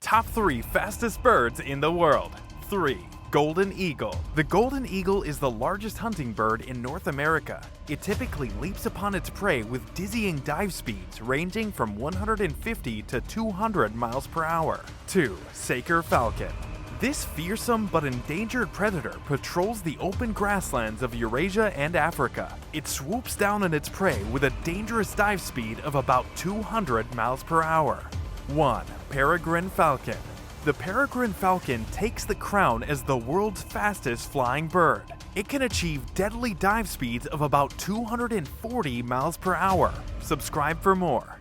Top 3 fastest birds in the world. 3. Golden Eagle. The golden eagle is the largest hunting bird in North America. It typically leaps upon its prey with dizzying dive speeds ranging from 150 to 200 miles per hour. 2. Saker falcon. This fearsome but endangered predator patrols the open grasslands of Eurasia and Africa. It swoops down on its prey with a dangerous dive speed of about 200 miles per hour. 1. Peregrine falcon. The peregrine falcon takes the crown as the world's fastest flying bird. It can achieve deadly dive speeds of about 240 miles per hour. Subscribe for more.